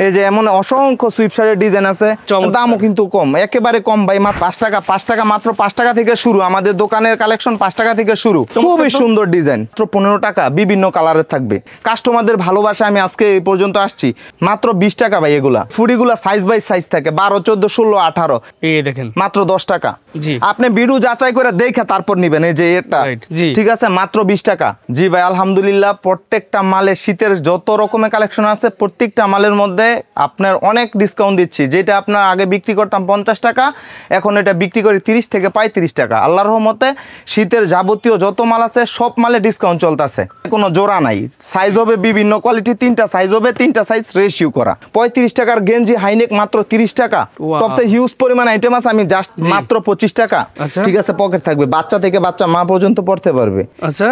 এই যে এমন অসংখ্য সুইফট শার্টের ডিজাইন আছে, দামও কিন্তু কম, একেবারে কম ভাই, মাত্র 5 টাকা, মাত্র 5 টাকা থেকে শুরু। আমাদের দোকানের কালেকশন 5 টাকা থেকে শুরু, খুবই সুন্দর ডিজাইন, মাত্র 15 টাকা, বিভিন্ন কালারের থাকবে। কাস্টমারদের ভালোবাসা আমি আজকে এই পর্যন্ত আসছি, মাত্র 20 টাকা ভাই। এগুলা ফুডিগুলা সাইজ বাই সাইজ থাকে, 12, 14, 16, 18, এই দেখেন মাত্র 10 টাকা। আপনি ভিডিও যাচাই করে দেখে তারপর নিবেন। এই যে এটা ঠিক আছে, মাত্র 20 টাকা। জি ভাই আলহামদুলিল্লাহ, প্রত্যেকটা মালে শীতের যত রকমের কালেকশন আছে প্রত্যেকটা মালের মধ্যে আপনার অনেক ডিসকাউন্ট দিচ্ছি। যেটা আপনার আগে বিক্রি করতাম 50 টাকা, এখন এটা বিক্রি করি 30 থেকে 35 টাকা। আল্লাহর রহমতে শীতের যাবতীয় যত মাল আছে সব মালে ডিসকাউন্ট চলতেছে, কোনো জোড়া নাই। সাইজ হবে বিভিন্ন কোয়ালিটি, 3টা সাইজ হবে, 3টা সাইজ রেশিও করা। 35 টাকার গেঞ্জি হাইনেক মাত্র 30 টাকা। সবচেয়ে হিউজ পরিমাণ আইটেম আছে, আমি জাস্ট মাত্র 25 টাকা। ঠিক আছে, পকেট থাকবে, বাচ্চা থেকে বাচ্চা মা পর্যন্ত পড়তে পারবে।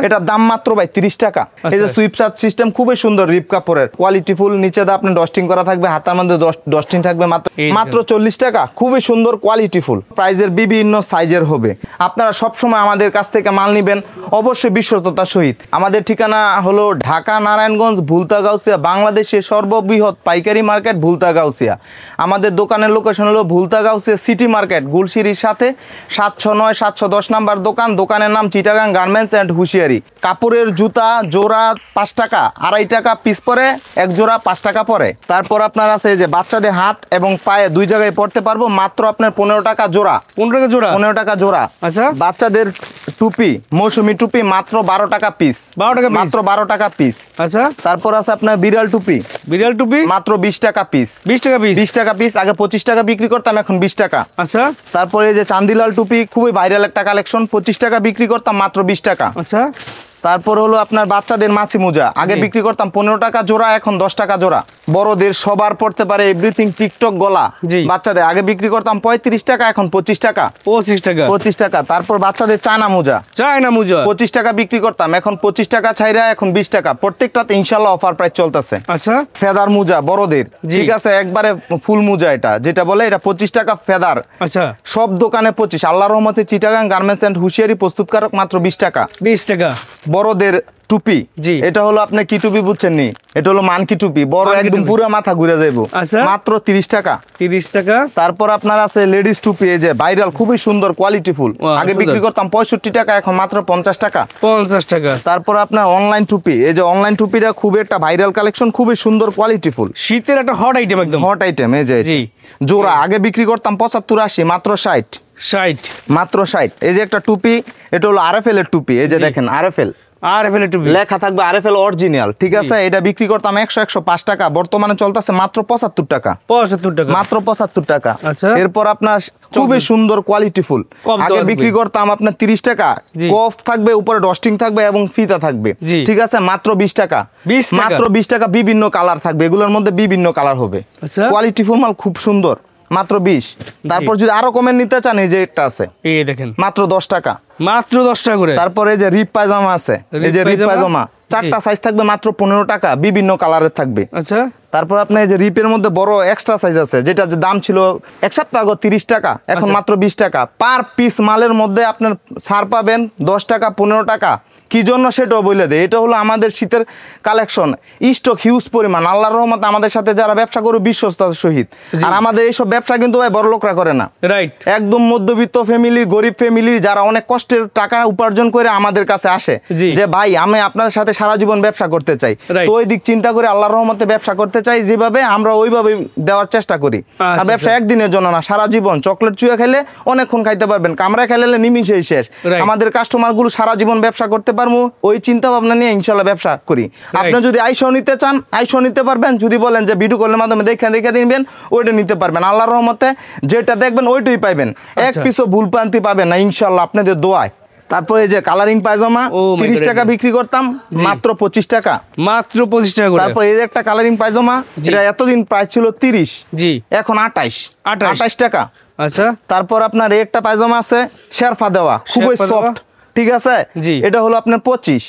এটার দাম মাত্র ভাই 30 টাকা। এই যে সুইপ শার্ট সিস্টেম খুবই সুন্দর, রিপ কাপড়ের, কোয়ালিটি ফুল, নিচে দা আপনি ডস্টিং করা থাকবে, হাতার মধ্যে ডস্টিং থাকবে, মাত্র 40 টাকা। খুবই সুন্দর কোয়ালিটি ফুল, প্রাইজের বিভিন্ন সাইজের হবে। আপনারা সবসময় আমাদের কাছ থেকে মাল নেবেন অবশ্যই বিশ্বস্ততার সহিত। আমাদের ঠিকানা হলো ঢাকা নারায়ণগঞ্জ ভুলতা গাউসিয়া, বাংলাদেশের সর্ববৃহৎ পাইকারি মার্কেট ভুলতা গাউসিয়া। আমাদের দোকানের লোকেশন হলো ভুলতা গাউসিয়া সিটি মার্কেট, গুলশিরির সাথে 709 710 নাম্বার দোকান। দোকানের নাম চিটাগাং গার্মেন্টস অ্যান্ড হুঁশিয়ারি। কাপড়ের জুতা জোড়া 5 টাকা, 2.5 টাকা পিস পরে, এক জোড়া 5 টাকা পরে। তারপর আপনার আছে যে বাচ্চাদের হাত এবং পায়ে 2 জায়গায় পড়তে পারবো, মাত্র আপনার 15 টাকা জোড়া। 15 টাকা জোড়া। আচ্ছা, বাচ্চাদের টুপি, মৌসুমী টুপি মাত্র 12 টাকা পিস, মাত্র 12 টাকা পিস। আচ্ছা, তারপর আছে আপনার বিড়াল টুপি, মাত্র 20 টাকা পিস, 20 টাকা পিস। আগে 25 টাকা বিক্রি করতাম, এখন 20 টাকা। আচ্ছা, তারপরে এই যে চান্দিলাল টুপি, খুবই ভাইরাল একটা কালেকশন, 25 টাকা বিক্রি করতাম, মাত্র 20 টাকা। আচ্ছা, তারপর হলো আপনার বাচ্চাদের মাছি মোজা, আগে বিক্রি করতাম 15 টাকা জোড়া, এখন 10 টাকা জোড়া। বড়দের সবার পড়তে পারে এভরিথিং টিকটক গলা, বাচ্চাদের আগে বিক্রি করতাম 35 টাকা, এখন 25 টাকা। 25 টাকা। তারপর বাচ্চাদের চায়না মোজা 25 টাকা বিক্রি করতাম, এখন 25 টাকা ছাইরা, এখন 20 টাকা। প্রত্যেকটাতে ইনশাল্লাহ অফার প্রাইস চলতেছে। আচ্ছা, ফেদার মোজা বড়দের, ঠিক আছে, একবারে ফুল মোজা, এটা যেটা বলে এটা 25 টাকা ফেদার। আচ্ছা, সব দোকানে 25। আল্লাহর রহমতে চিটাগাং গার্মেন্টস এন্ড হুঁশিয়ারি প্রস্তুতকারক, মাত্র 20 টাকা। বড়দের টুপি, এটা হলো আপনি কি টুপি বুঝছেন নি, এটা হলো মানকি টুপি, বড় একদম পুরো মাথা ঘুরে যাইবো, মাত্র 30 টাকা। তারপর আপনার আছে লেডিস টুপি, এই যে ভাইরাল, খুবই সুন্দর কোয়ালিটি ফুল, আগে বিক্রি করতাম 65 টাকা, এখন মাত্র 50 টাকা। তারপর আপনার অনলাইন টুপি, এই যে অনলাইন টুপিটা খুব একটা ভাইরাল কালেকশন, খুবই সুন্দর কোয়ালিটি ফুল, শীতের একটা হট আইটেম, একদম হট আইটেম। এই যে জোড়া আগে বিক্রি করতাম 75 80, মাত্র 60, মাত্র 60। এই যে একটা টুপি, এটা হলো আরএফএল এর টুপি, এই যে দেখেন আরএফএল লেখা থাকবে, আরএফএল অরিজিনাল, ঠিক আছে। এটা বিক্রি করতাম 100 105 টাকা, বর্তমানে চলতেছে মাত্র 75 টাকা, মাত্র 75 টাকা। এরপর আপনার খুবই সুন্দর কোয়ালিটি ফুল, আগে বিক্রি করতাম আপনার 30 টাকা, কফ থাকবে, উপরে ডস্টিং থাকবে এবং ফিতা থাকবে, ঠিক আছে, মাত্র 20 টাকা, মাত্র 20 টাকা। বিভিন্ন কালার থাকবে, এগুলোর মধ্যে বিভিন্ন কালার হবে, কোয়ালিটি ফুল মাল, খুব সুন্দর, মাত্র 20। তারপর যদি আরো কমে নিতে চান, এই যে একটা আছে, এই দেখেন, মাত্র 10 টাকা, মাত্র 10 টাকা করে। তারপরে এই যে রিপ পায়জামা আছে, এই যে রিপ পায়জামা 4টা সাইজ থাকবে, মাত্র 15 টাকা, বিভিন্ন কালারের থাকবে। আচ্ছা, তারপর আপনার এই যে রিপের মধ্যে বড় এক্সট্রা সাইজ আছে, যেটা যে দাম ছিল এক সপ্তাহ আগে 30 টাকা, এখন মাত্র 20 টাকা। পার পিস মালের মধ্যে আপনার ছাড় পাবেন 10 টাকা 15 টাকা। কি জন্য সেটাও বলে দেয়, এটা হলো আমাদের শীতের কালেকশন, স্টক হিউজ পরিমাণ। আল্লাহর রহমতে আমাদের সাথে যারা ব্যবসা করে বিশ্বস্ততার সহিত, আর আমাদের এইসব ব্যবসা কিন্তু ভাই বড় লোকরা করে না, রাইট, একদম মধ্যবিত্ত ফ্যামিলি, গরিব ফ্যামিলি, যারা অনেক কষ্টের টাকা উপার্জন করে আমাদের কাছে আসে, যে ভাই আমি আপনাদের সাথে সারা জীবন ব্যবসা করতে চাই, তো ওই দিক চিন্তা করে আল্লাহর রহমতে ব্যবসা করতে চাই, যেভাবে আমরা ওইভাবে দেওয়ার চেষ্টা করি। আর ব্যবসা একদিনের জন্য না, সারা জীবন। চকলেট চুয়া খেলে অনেকক্ষণ খাইতে পারবেন, কামড়া খেলে নিমিশেই শেষ। আমাদের কাস্টমার গুলো সারা জীবন ব্যবসা করতে পারবো, ওই চিন্তা ভাবনা নিয়ে ইনশাল্লাহ ব্যবসা করি। আপনি যদি আইসও নিতে চান, আইসও নিতে পারবেন, যদি বলেন যে ভিডিও কলের মাধ্যমে দেখে নিবেন, ওইটা নিতে পারবেন। আল্লাহর রহমতে যেটা দেখবেন ওইটাই পাইবেন, এক পিসও ভুল প্রান্তি পাবেন না ইনশাল্লাহ, আপনাদের দোয়ায়। তারপরে এই যে কালারিং পায়জামা 30 টাকা বিক্রি করতাম, মাত্র 25 টাকা, মাত্র 25 টাকা। তারপর এই যে একটা কালারিং পায়জামা, যেটা এতদিন প্রাইস ছিল 30, এখন 28 টাকা। আচ্ছা, তারপর আপনার একটা পায়জামা আছে শেরফা দেওয়া, খুবই সফট, ঠিক আছে, এটা হলো আপনার 25।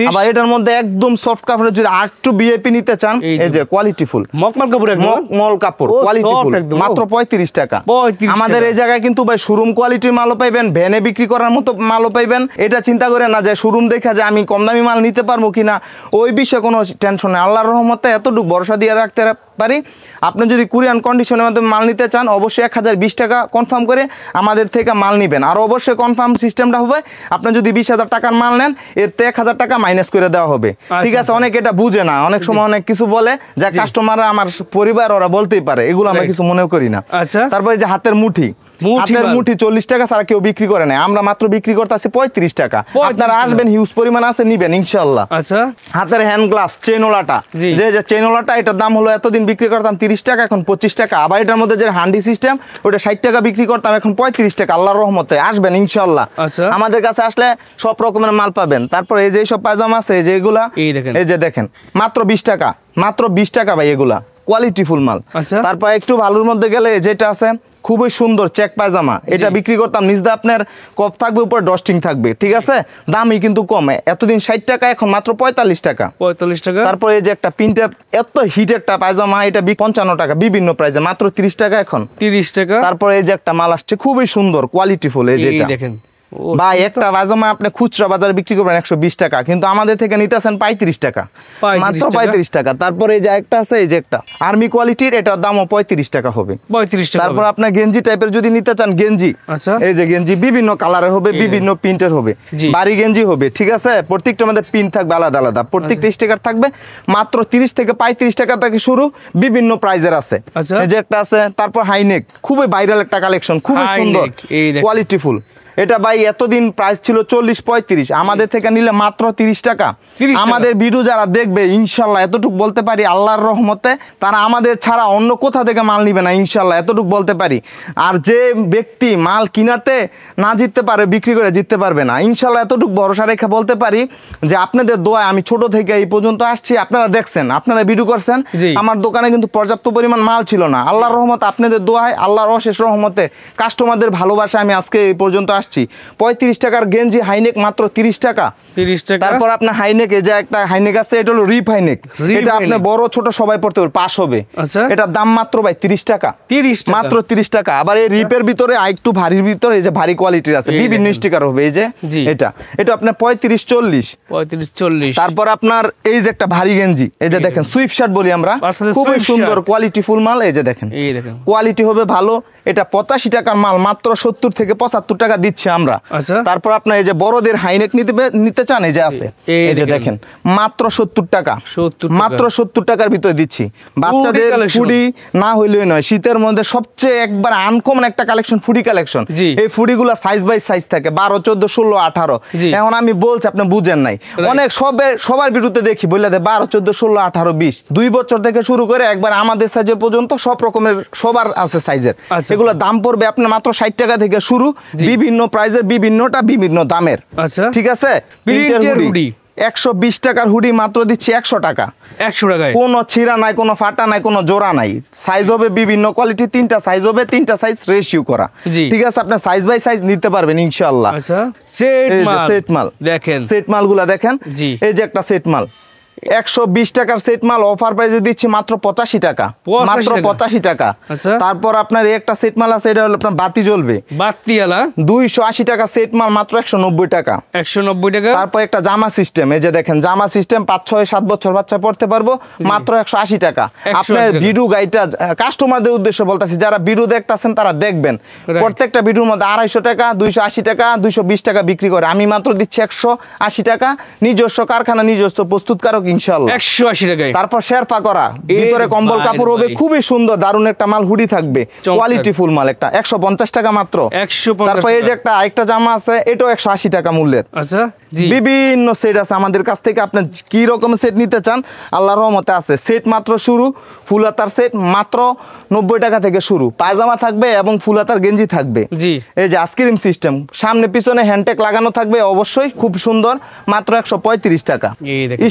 আবার এটার মধ্যে একদম সফট কাপড়ের, যদি আর একটু ভিআইপি নিতে চান, এই যে কোয়ালিটি ফুল মকমল কাপড়, মকমল কাপড় কোয়ালিটি ফুল, মাত্র 35 টাকা। আমাদের এই জায়গায় কিন্তু ভাই শোরুম কোয়ালিটির মালও পাইবেন, ভ্যানে বিক্রি করার মতো মালও পাইবেন। এটা চিন্তা করে না যে শোরুম দেখা যে আমি কম দামি মাল নিতে পারবো কিনা, ওই বিষয়ে কোনো টেনশন নেই। আল্লাহর রহমতে এতটুকু ভরসা দিয়ে রাখতে পারি। আপনি যদি কুরিয়ান কন্ডিশনের মাধ্যমে মাল নিতে চান অবশ্যই 1020 টাকা কনফার্ম করে আমাদের থেকে মাল নেবেন। আর অবশ্যই কনফার্ম সিস্টেমটা হবে আপনি যদি 20,000 টাকার মাল নেন এর থেকে 1000 টাকা মাইনাস করে দেওয়া হবে। ঠিক আছে, অনেকে এটা বুঝে না, অনেক সময় অনেক কিছু বলে যা কাস্টমাররা আমার পরিবার ওরা বলতেই পারে, এগুলো আমরা কিছু মনেও করি না। তারপরে যে হাতের মুঠি, হাতের মুঠি 40 টাকা ছাড়া কেউ বিক্রি করে না, আমরা মাত্র বিক্রি করতেছি 35 টাকা। আপনারা আসবেন, হিউজ পরিমাণ আছে, নিবেন ইনশাআল্লাহ। আচ্ছা, হাতের হ্যান্ড গ্লাভস চেনওয়ালাটা, যে চেনওয়ালাটা এটার দাম হলো এতদিন বিক্রি করতাম 30 টাকা, এখন 25 টাকা। আবার এটার মধ্যে যে হান্ডি সিস্টেম ওটা 60 টাকা বিক্রি করতাম, এখন 35 টাকা। আল্লাহর রহমতে আসবেন ইনশাআল্লাহ, আমাদের কাছে আসলে সব রকমের মাল পাবেন। তারপর এই যে সব পায়জামা আছে, এই যে এগুলা, এই যে দেখেন মাত্র 20 টাকা, মাত্র 20 টাকা ভাই, এগুলা কোয়ালিটি ফুল মাল। তারপর একটু ভালোর মধ্যে গেলে যেটা আছে খুবই সুন্দর চেক পায়জামা, এটা বিক্রি করতাম নিচে আপনার কফ থাকবে, উপর ডস্টিং থাকবে। ঠিক আছে, দামই কিন্তু কমে, এতদিন 60 টাকা, এখন মাত্র 45 টাকা। তারপর এই যে একটা প্রিন্টের এত হিট একটা পায়জামা, এটা 55 টাকা, বিভিন্ন প্রাইসে মাত্র 30 টাকা, এখন 30 টাকা। তারপর এই যে একটা মাল আসছে খুবই সুন্দর কোয়ালিটি ফুল, এই যেটা দেখেন ভাই, একটা পায়জামা আপনি খুচরা বাজারে বিক্রি করবেন 120 টাকা, কিন্তু আমাদের থেকে নিতেছেন 35 টাকা, মাত্র 35 টাকা। তারপরে এই যে একটা আছে, এই যে একটা আর্মি কোয়ালিটির, এটার দামও 35 টাকা হবে, 35 টাকা। তারপর আপনার গেঞ্জি টাইপের যদি নিতে চান, গেঞ্জি, এই যে গেঞ্জি বিভিন্ন কালারের হবে, বিভিন্ন প্রিন্টের হবে, বাড়ি গেঞ্জি হবে। ঠিক আছে, প্রত্যেকটার মধ্যে প্রিন্ট থাকবে আলাদা আলাদা, প্রত্যেকটা স্টিকার থাকবে, মাত্র 30 থেকে 35 টাকা থেকে শুরু, বিভিন্ন প্রাইজের আছে। এই যে একটা আছে। তারপর হাইনেক, খুবই ভাইরাল একটা কালেকশন, খুবই সুন্দর কোয়ালিটি ফুল। এটা ভাই এতদিন প্রাইস ছিল 40-35, আমাদের থেকে নিলে মাত্র 30 টাকা। আমাদের ভিডিও যারা দেখবে ইনশাল্লাহ এতটুকু বলতে পারি, আল্লাহর রহমতে তারা আমাদের ছাড়া অন্য কোথা থেকে মাল নিবে না ইনশাল্লাহ, এতটুকু বলতে পারি। আর যে ব্যক্তি মাল কিনাতে না জিততে পারে, বিক্রি করে জিততে পারবে না ইনশাল্লাহ, এতটুকু ভরসা রেখে বলতে পারি যে আপনাদের দোয়ায় আমি ছোট থেকে এই পর্যন্ত আসছি। আপনারা দেখছেন, আপনারা ভিডিও করছেন, আমার দোকানে কিন্তু পর্যাপ্ত পরিমাণ মাল ছিল না, আল্লাহর রহমতে, আপনাদের দোয়ায়, আল্লাহর অশেষ রহমতে, কাস্টমারদের ভালোবাসা আমি আজকে এই পর্যন্ত 35 টাকার গেঞ্জি হাইনেক মাত্র 30 টাকা। তারপর আপনার হাইনেক, এই যে একটা হাইনেক আছে, এটা হলো রিপ হাইনেক, এটা আপনি বড় ছোট সবাই পড়তে পারবে, পাস হবে। এটার দাম মাত্র ভাই 30 টাকা, মাত্র 30 টাকা। আবার এই রিপের ভিতরে একটু ভারীর ভিতরে এই যে ভারী কোয়ালিটির আছে, বিভিন্ন স্টিকার হবে, এই যে এটা আপনার 35-40। তারপর আপনার এই যে একটা ভারী গেঞ্জি, এই যে দেখেন সুইপ শার্ট বলি আমরা, খুবই সুন্দর কোয়ালিটি ফুল মাল, এই যে দেখেন কোয়ালিটি হবে ভালো। এটা 85 টাকার মাল, মাত্র 70 থেকে 75 টাকা দিচ্ছি আমরা। তারপর আপনার এই যে বড়দের হাইনেক নিতে চান, এই যে আছে, এই যে দেখেন মাত্র 70 টাকা, মাত্র 70 টাকার ভিতরে দিচ্ছি। বাচ্চাদের ফুডি না হইলেই নয়, শীতের মধ্যে সবচেয়ে একবার আনকমন একটা কালেকশন, ফুডি কালেকশন। এই ফুডিগুলো সাইজ বাই সাইজ থাকে, 12, 14, 16, 18। এখন আমি বলছি আপনি বুঝেন নাই, অনেক সবার বিরুদ্ধে দেখি বললে 12, 14, 16, 18, 20, 2 বছর থেকে শুরু করে একবার আমাদের সাইজের পর্যন্ত সব রকমের সবার আছে সাইজের। এগুলো দাম পড়বে আপনার মাত্র 60 টাকা থেকে শুরু, বিভিন্ন প্রাইজের, বিভিন্নটা বিভিন্ন দামের। ঠিক আছে, 120 টাকার হুডি মাত্র দিচ্ছি 100 টাকা, 100 টাকায়, কোনো ছিঁড়া নাই, কোনো ফাটা নাই, কোনো জোড়া নাই। সাইজ হবে বিভিন্ন কোয়ালিটি, 3টা সাইজ হবে, 3টা সাইজ রেশিও করা। ঠিক আছে, আপনি সাইজ বাই সাইজ নিতে পারবেন ইনশাআল্লাহ। সেট মাল দেখেন, সেট মালগুলা দেখেন, এই যে একটা সেট মাল 120 টাকার সেট মাল অফার প্রাইসে দিচ্ছি মাত্র 85 টাকা, মাত্র 85 টাকা। তারপর আপনার একটা সেট মাল আছে, এটা হলো আপনার বাতি জ্বলবে, বাতিওয়ালা, 280 টাকা সেট মাল, মাত্র 190 টাকা, 190 টাকা। তারপর একটা জামা সিস্টেম, এই যে দেখেন জামা সিস্টেম, 5, 6, 7 বছর বাচ্চা পড়তে পারবো, মাত্র 180 টাকা। আপনার ভিডিও গাইডটা কাস্টমারদের উদ্দেশ্যে বলতাছি, যারা ভিডিও দেখতাছেন তারা দেখবেন, প্রত্যেকটা ভিডিওর মধ্যে 250 টাকা, 280 টাকা, 220 টাকা বিক্রি করে, আমি মাত্র দিচ্ছি 180 টাকা, নিজস্ব কারখানা, নিজস্ব প্রস্তুতকারক ইনশাআল্লাহ, 180 টাকায়। তারপর শেরপা করা, ভিতরে কম্বল কাপড় হবে, খুবই সুন্দর দারুন একটা মাল, হুডি থাকবে, কোয়ালিটি ফুল মাল, একটা 150 টাকা মাত্র। তারপর এই যে একটা জামা আছে, এটাও 180 টাকা মূল্যের। আচ্ছা, বিভিন্ন সেট আছে আমাদের কাছ থেকে, আপনি কি রকম সেট নিতে চান আল্লাহর রহমতে আছে। সেট মাত্র শুরু, ফুলাতার সেট মাত্র 90 টাকা থেকে শুরু, পায়জামা থাকবে এবং ফুলাতার গেঞ্জি থাকবে। এই যে আইসক্রিম সিস্টেম, সামনে পিছনে হ্যান্ডটেক লাগানো থাকবে, অবশ্যই খুব সুন্দর, মাত্র 135 টাকা।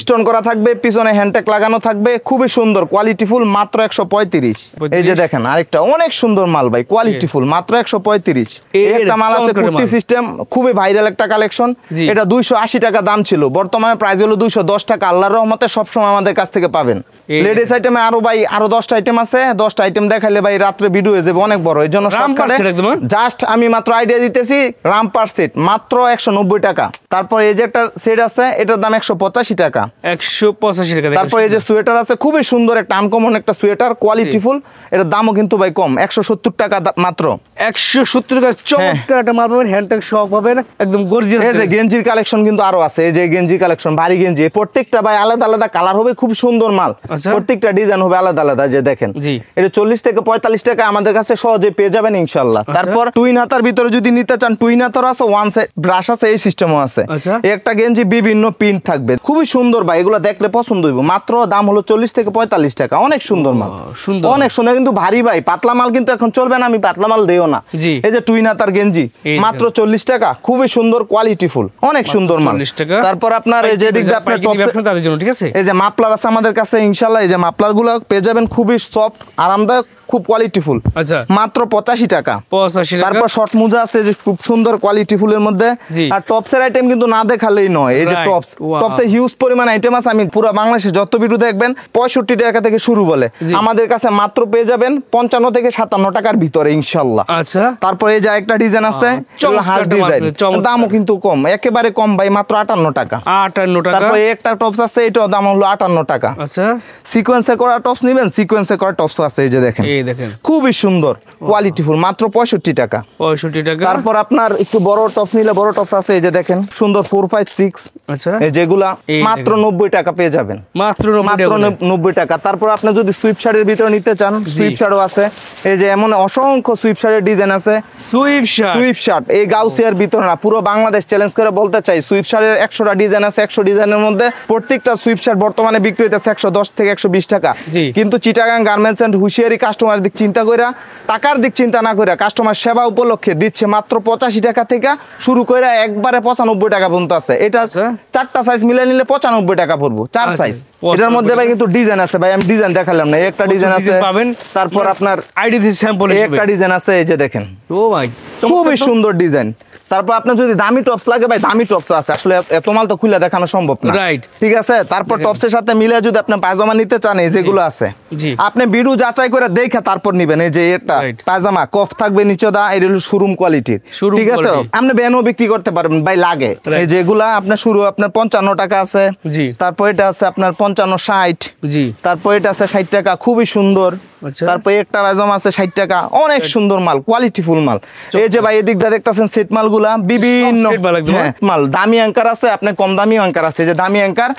স্টোন করা থাকবে, পিছনে হ্যান্ডটেক লাগানো থাকবে, খুবই সুন্দর কোয়ালিটি ফুল, মাত্র 135। এই যে দেখেন আরেকটা অনেক সুন্দর মাল ভাই, কোয়ালিটি ফুল, মাত্র 135। একটা মাল আছে কুর্তি সিস্টেম, খুবই ভাইরাল একটা কালেকশন, এটা 280 টাকা দাম ছিল, বর্তমানে প্রাইস হলো 210 টাকা। আল্লাহর রহমতে সবসময় আমাদের কাছ থেকে পাবেন। লেডিস আইটেমে আরো 10টা আইটেম আছে, 10টা আইটেম দেখাইলে ভাই রাত্রে ভিডিও হয়ে যাবে অনেক বড়, এই জন্য জাস্ট আমি মাত্র আইডিয়া দিতেছি। রামপার সেট মাত্র 190 টাকা। তারপর এই যে একটা সেট আছে, এটার দাম 185 টাকা, 185 টাকা। তারপর এই যে সোয়েটার আছে, খুবই সুন্দর একটা আনকমন একটা সোয়েটার, কোয়ালিটিফুল। এর দামও কিন্তু ভাই কম, 170 টাকা মাত্র। 170 টাকা চমৎকার একটা মাল পাবেন, হ্যান্ডটেক সহ পাবেন, একদম গর্জিয়াস। এই যে গেঞ্জির কালেকশন কিন্তু আরো আছে, এই যে গেঞ্জি কালেকশন, ভারী গেঞ্জি, প্রত্যেকটা ভাই আলাদা আলাদা কালার হবে, খুব সুন্দর মাল। প্রত্যেকটা ডিজাইন হবে আলাদা আলাদা, যে দেখেন এটা 40 থেকে 45 টাকা আমাদের কাছে সহজে পেয়ে যাবেন ইনশাআল্লাহ। তারপর টুইন হাতার ভিতরে যদি নিতে চান, টুইন হাতার আছে, ওয়ান সাইড ব্রাশ আছে, এই সিস্টেমও আছে। একটা গেঞ্জি বিভিন্ন প্রিন্ট থাকবে, খুবই সুন্দর ভাই, এগুলো দেখলে পছন্দ হইব। মাত্র দাম হলো 40 থেকে 45 টাকা, অনেক সুন্দর মাল, অনেক সুন্দর, কিন্তু ভারী ভাই, পাতলা মাল কিন্তু এখন চলবে না, আমি পাতলা মাল দেও না। এই যে টুইন হাতার গেঞ্জি মাত্র 40 টাকা, খুবই সুন্দর, কোয়ালিটিফুল, অনেক সুন্দর মাল। তারপর আপনার এই যে দিক দিয়ে আপনার তাদের জন্য ঠিক আছে, এই যে মাফলার আছে আমাদের কাছে ইনশাআল্লাহ, এই যে মাফলার গুলো পেয়ে যাবেন, খুবই সফট, আরামদায়ক, খুব কোয়ালিটিফুল, মাত্র 85 টাকা। তারপর শর্ট মোজা আছে, যে খুব সুন্দর কোয়ালিটিফুলের মধ্যে। আর টপসের আইটেম কিন্তু না দেখালেই নয়, এই যে টপসে হিউজ পরিমাণ আইটেম আছে, আমি পুরো বাংলাদেশে যত ভিডিও দেখবেন 65 টাকা থেকে শুরু বলে, আমাদের কাছে মাত্র পেয়ে যাবেন 55 থেকে 57 টাকার ভিতরে ইনশাআল্লাহ। তারপর এই যে একটা ডিজাইন আছে, হাঁস ডিজাইন, দামও কিন্তু কম, একেবারে কম ভাই, মাত্র 58 টাকা। তারপর একটা টপস আছে, এটাও দাম হলো 58 টাকা। সিকোয়েন্সে করা টপস নেবেন, সিকোয়েন্সে করা টপস আছে, এই যে দেখেন খুবই সুন্দর, কোয়ালিটিফুল, মাত্র 65 টাকা। তারপর আপনার একটু বড় টপ নিলে বড় টপ আছে, এই যে দেখেন সুন্দর 456, এই যেগুলা মাত্র 90 টাকা পেয়ে যাবেন, মাত্র 90 টাকা। তারপর আপনি যদি সুইপ শার্টের ভিতরে নিতে চান, সুইপ শার্টও আছে, এই যে এমন অসংখ্য সুইপ শার্টের ডিজাইন আছে। সুইপ শার্ট এই গাউসিয়ার ভিতরে না, পুরো বাংলাদেশ চ্যালেঞ্জ করে বলতে চাই, সুইপ শার্টের 100টা ডিজাইন আছে, 100 ডিজাইনের মধ্যে প্রত্যেকটা সুইপ শার্ট বর্তমানে বিক্রি হইতেছে 110 থেকে 120 টাকা। কিন্তু চিটাগাং গার্মেন্টস এন্ড হুশিয়ারি কাস্টমার দিক চিন্তা কইরা, টাকার দিক চিন্তা না কইরা, কাস্টমার সেবা উপলক্ষে দিচ্ছে মাত্র 85 টাকা থেকে শুরু করে একবারে 95 টাকা পর্যন্ত আছে। এটা 4টা সাইজ মিলে নিলে 95 টাকা পড়বো, 4 সাইজ। এটার মধ্যে ভাই কিন্তু ডিজাইন আছে ভাই, আমি ডিজাইন দেখালাম না, একটা ডিজাইন আছে পাবেন। তারপর আপনার আইডি স্যাম্পল একটা ডিজাইন আছে, এই যে দেখেন, ও ভাই খুবই সুন্দর ডিজাইন। তারপর আপনার যদি দামি টপস লাগে ভাই, দামি টপস আছে, আসলে এত মাল তো খুলে দেখানো সম্ভব না, ঠিক আছে। তারপর টপসের সাথে মিলে যদি আপনি পায়জামা নিতে চান, এই যেগুলো আছে, আপনি ভিডিও যাচাই করে দেখে তারপর নিবেন। এই যে এটা পায়জামা কফ থাকবে নিচে দা, এটা হলো শোরুম কোয়ালিটির, ঠিক আছে। আপনি ব্যানও বিক্রি করতে পারবেন ভাই, লাগে এই যেগুলা আপনার শুরু আপনার 55 টাকা আছে। তারপর এটা আছে আপনার 55 60, তারপর এটা আছে 60 টাকা, খুবই সুন্দর। তারপর একটা পায়জামা আছে 60 টাকা, অনেক সুন্দর মাল, কোয়ালিটিফুল মাল। এই যে ভাই এদিক দিয়ে দেখতেছেন সেট মালগুলা, বিভিন্ন মাল, দামি অ্যাঙ্কার আছে, আপনি কম দামি অ্যাঙ্কার আছে। যে দামি অ্যাঙ্কার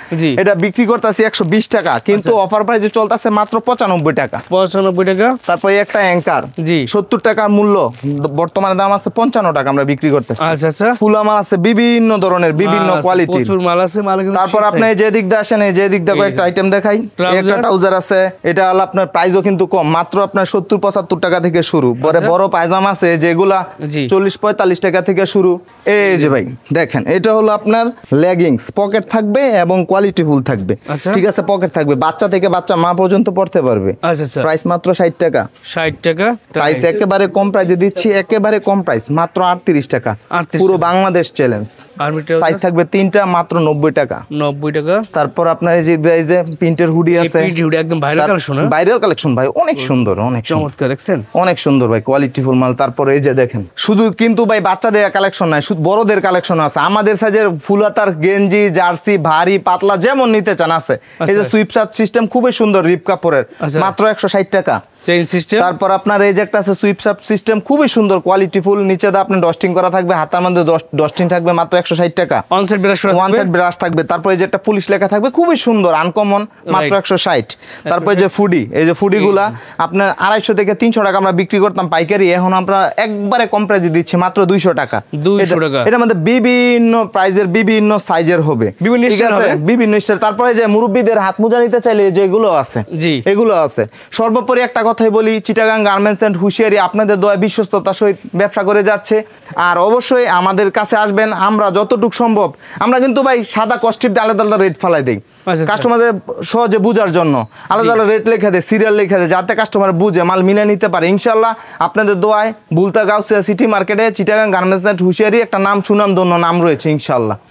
এটা বিক্রি করতেছি 120 টাকা, কিন্তু অফার প্রাইসে চলতেছে মাত্র 95 টাকা। তারপর একটা অ্যাঙ্কার 70 টাকার মূল্য, বর্তমানে দাম আছে 55 টাকা, আমরা বিক্রি করতেছি। ফুলা মাল আছে বিভিন্ন ধরনের, বিভিন্ন কোয়ালিটির মাল আছে। তারপর আপনি যে দিক দিয়ে আসেন, এই যে দিক দিয়ে কয়েকটা আইটেম দেখাই। একটা ট্রাউজার আছে, এটা হলো আপনার প্রাইসও কিন্তু কম, মাত্র আপনার 70-75 টাকা থেকে শুরু। পরে বড় পায়জামা আছে যেগুলা 40-45 টাকা থেকে শুরু। এই যে ভাই দেখেন, এটা হলো আপনার লেগিংস, পকেট থাকবে এবং কোয়ালিটিফুল থাকবে, ঠিক আছে। পকেট থাকবে, বাচ্চা থেকে বাচ্চা মা পর্যন্ত পড়তে পারবে। প্রাইস মাত্র 60 টাকা। প্রাইস একেবারে কম প্রাইসে দিচ্ছি, একেবারে কম প্রাইস, মাত্র 38 টাকা। পুরো বাংলাদেশ চ্যালেঞ্জ। সাইজ থাকবে 3টা, মাত্র 90 টাকা। তারপর আপনার এই যে প্রিন্টের হুডি আছে, একদম ভাইরাল কালেকশন ভাই, অনেক সুন্দর, অনেক চমৎকার, দেখছেন অনেক সুন্দর ভাই, কোয়ালিটিফুল মাল। তারপরে এই যে দেখেন, শুধু কিন্তু ভাই বাচ্চাদের কালেকশন নাই, শুধু বড়দের কালেকশন আছে। আমাদের সাইজের ফুলাতার গেঞ্জি, জার্সি, ভারী পাতলা যেমন নিতে চান আছে। এই যে সুইপ শার্ট সিস্টেম, খুবই সুন্দর, রিপ কাপড়ের, মাত্র 160 টাকা। তারপর আপনার এই যে একটা আছে সুইপ শার্ট সিস্টেম, খুবই সুন্দর, কোয়ালিটিফুল, নিচে দা আপনি ডস্টিং করা থাকবে, হাতার মধ্যে ডস্টিং থাকবে, মাত্র 160 টাকা। ওয়ান সাইড ব্রাশ থাকবে। তারপর এই যে একটা পুলিশ লেখা থাকবে, খুবই সুন্দর, আনকমন, মাত্র 160। তারপর এই যে ফুডি, এই যে ফুডি গুলা আপনার 250 থেকে 300 টাকা আমরা বিক্রি করতাম পাইকারি, এখন আমরা একবারে কম প্রাইসে দিচ্ছি, মাত্র 200 টাকা। এটার মধ্যে বিভিন্ন প্রাইজের, বিভিন্ন সাইজের হবে, ঠিক আছে, বিভিন্ন স্টাইল। তারপরে যে মুরব্বীদের হাত মোজা নিতে চাইলে যেগুলো আছে, এগুলো আছে। সর্বোপরি একটা কথাই বলি, চিটাগাং গার্মেন্টস এন্ড হুশিয়ারি আপনাদের দয়া বিশ্বস্ততার সহিত ব্যবসা করে যাচ্ছে। আর অবশ্যই আমাদের কাছে আসবেন, আমরা যতটুকু সম্ভব, আমরা কিন্তু ভাই সাদা কস্টিপ দিয়ে আলাদা আলাদা রেট ফেলাই দিই, কাস্টমারদের সহজে বুঝার জন্য আলাদা আলাদা রেট লেখা দেয়, সিরিয়াল লেখা দেয়, যাতে কাস্টমার বুঝে মাল মিলে নিতে পারে। ইনশাল্লাহ আপনাদের দোয়ায় বুলতা গাউসিয়া সিটি মার্কেটে চিটাগাং গার্মেন্টস এন্ড হুশিয়ারি একটা নাম সুনাম ধন্য নাম রয়েছে ইনশাল্লাহ।